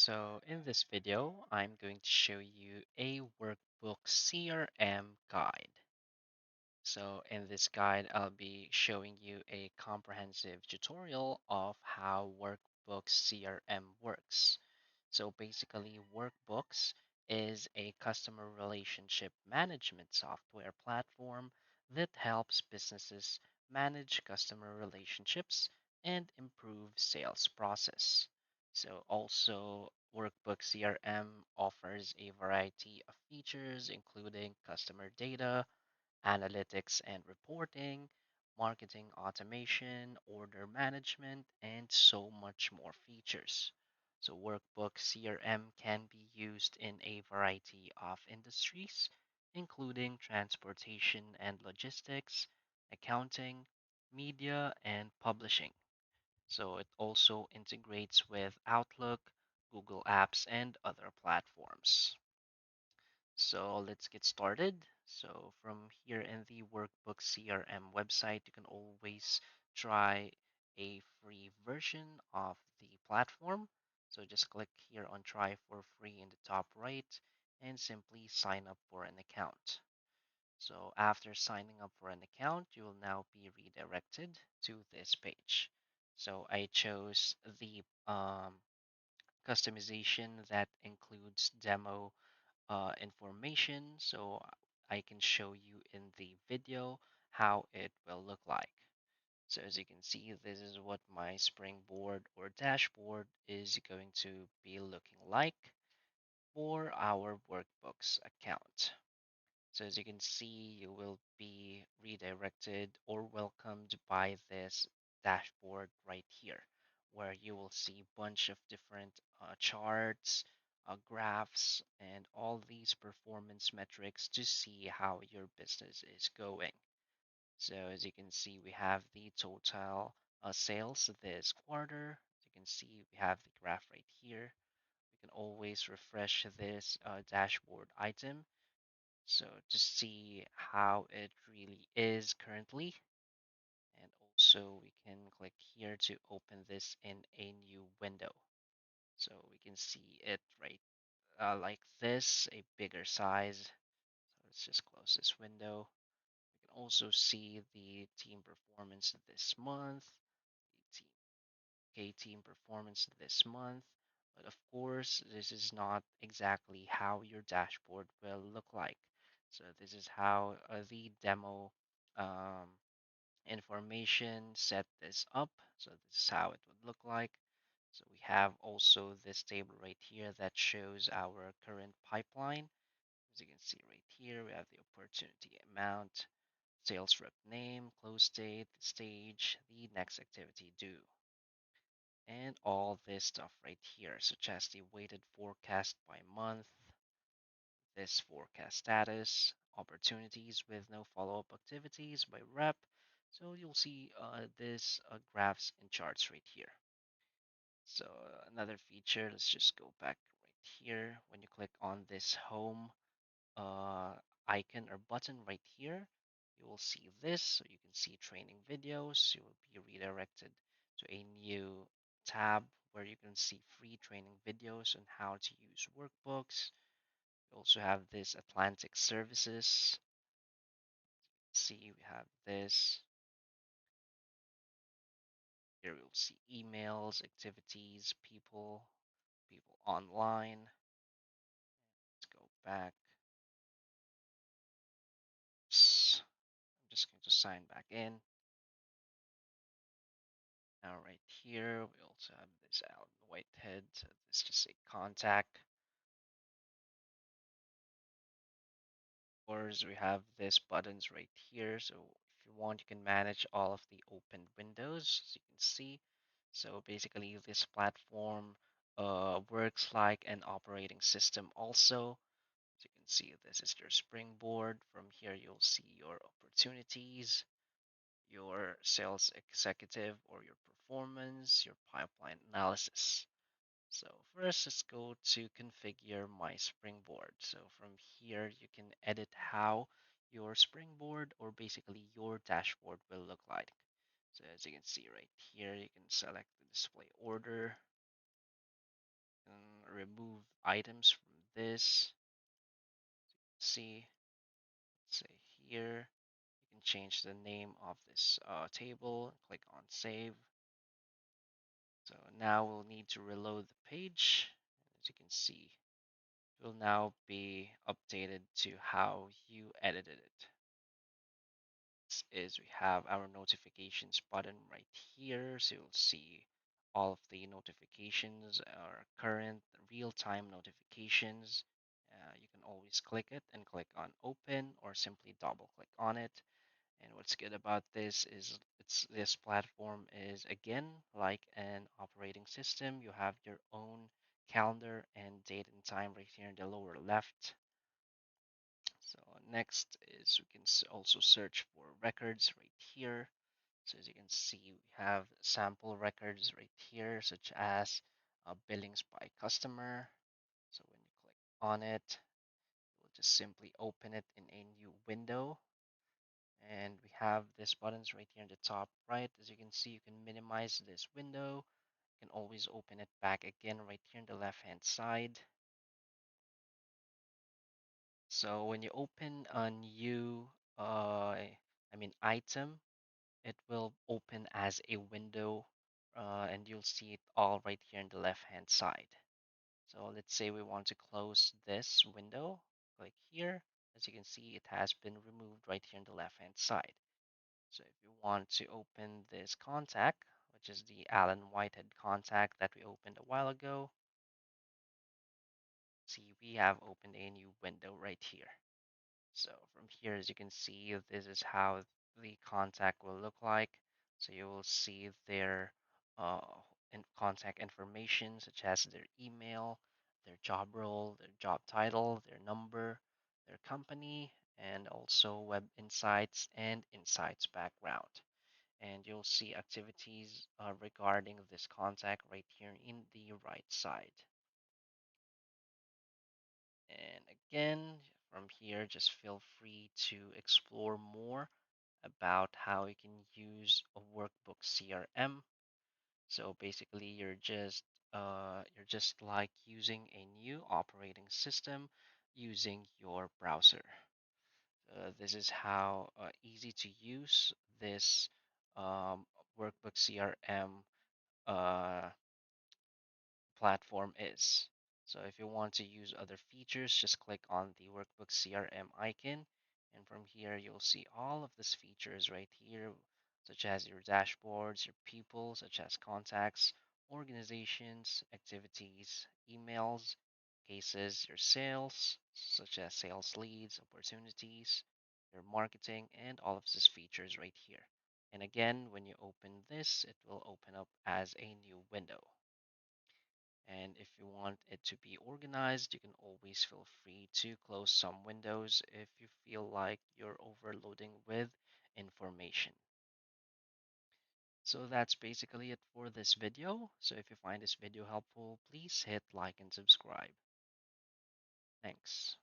So in this video, I'm going to show you a workbook CRM guide. So in this guide, I'll be showing you a comprehensive tutorial of how Workbooks CRM works. So basically, Workbooks is a customer relationship management software platform that helps businesses manage customer relationships and improve sales process. So also, Workbook CRM offers a variety of features, including customer data, analytics and reporting, marketing automation, order management, and so much more features. So, Workbook CRM can be used in a variety of industries, including transportation and logistics, accounting, media, and publishing. So, it also integrates with Outlook, Google Apps, and other platforms. So let's get started. So from here in the Workbook CRM website, you can always try a free version of the platform. So just click here on try for free in the top right and simply sign up for an account. So after signing up for an account, you will now be redirected to this page. So I chose the customization that includes demo information so I can show you in the video how it will look like. So as you can see, this is what my springboard or dashboard is going to be looking like for our workbooks account. So as you can see, you will be redirected or welcomed by this dashboard right here, where you will see a bunch of different charts, graphs, and all these performance metrics to see how your business is going. So as you can see, we have the total sales this quarter. As you can see, we have the graph right here. We can always refresh this dashboard item so to see how it really is currently. And also we can click here to open this in a new window. So we can see it right like this, a bigger size. So let's just close this window. We can also see the team performance this month, the team team performance this month. But of course, this is not exactly how your dashboard will look like. So this is how the demo um, information set this up. So this is how it would look like. So we have also this table right here that shows our current pipeline. As you can see right here, we have the opportunity amount, sales rep name, close date, stage, the next activity due and all this stuff right here, such as the weighted forecast by month, this forecast status, opportunities with no follow up activities by rep. So you'll see this graphs and charts right here. So another feature, let's just go back right here. When you click on this home uh, icon or button right here, you will see this. So you can see training videos. You will be redirected to a new tab where you can see free training videos on how to use workbooks. You also have this Atlantic services. See, we have this. Here we'll see emails, activities, people online. Let's go back. I'm just going to sign back in. Now right here, we also have this Alan Whitehead. So this is just a contact. Of course, we have this buttons right here. So if you want, you can manage all of the open windows, as you can see. So basically, this platform works like an operating system also. As you can see, this is your springboard. From here, you'll see your opportunities, your sales executive or your performance, your pipeline analysis. So first, let's go to configure my springboard. So from here, you can edit how your springboard or basically your dashboard will look like. So as you can see right here, you can select the display order and remove items from this. See, let's say here, you can change the name of this table, click on save. So now we'll need to reload the page. As you can see, it will now be updated to how you edited it. Is we have our notifications button right here. So you'll see all of the notifications, our current real-time notifications. You can always click it and click on open or simply double click on it. And what's good about this is this platform is again like an operating system. You have your own calendar and date and time right here in the lower left. So next is we can also search for records right here. So as you can see, we have sample records right here, such as billings by customer. So when you click on it, we'll just simply open it in a new window. And we have these buttons right here in the top right. As you can see, you can minimize this window. You can always open it back again right here on the left hand side. So when you open a new item, it will open as a window, and you'll see it all right here on the left hand side. So let's say we want to close this window, click here. As you can see, it has been removed right here on the left hand side. So if you want to open this contact, which is the Alan Whitehead contact that we opened a while ago, see we have opened a new window right here. So from here, as you can see, this is how the contact will look like. So you will see their uh, contact information, such as their email, their job role, their job title, their number, their company, and also web insights and insights background. And you'll see activities regarding this contact right here in the right side. And again, from here, just feel free to explore more about how you can use a workbook CRM. So basically, you're just like using a new operating system using your browser. This is how easy to use this um, workbook CRM uh, platform is. So if you want to use other features, just click on the Workbook CRM icon. And from here, you'll see all of these features right here, such as your dashboards, your people, such as contacts, organizations, activities, emails, cases, your sales, such as sales leads, opportunities, your marketing, and all of these features right here. And again, when you open this, it will open up as a new window. And if you want it to be organized, you can always feel free to close some windows if you feel like you're overloading with information. So that's basically it for this video. So if you find this video helpful, please hit like and subscribe. Thanks.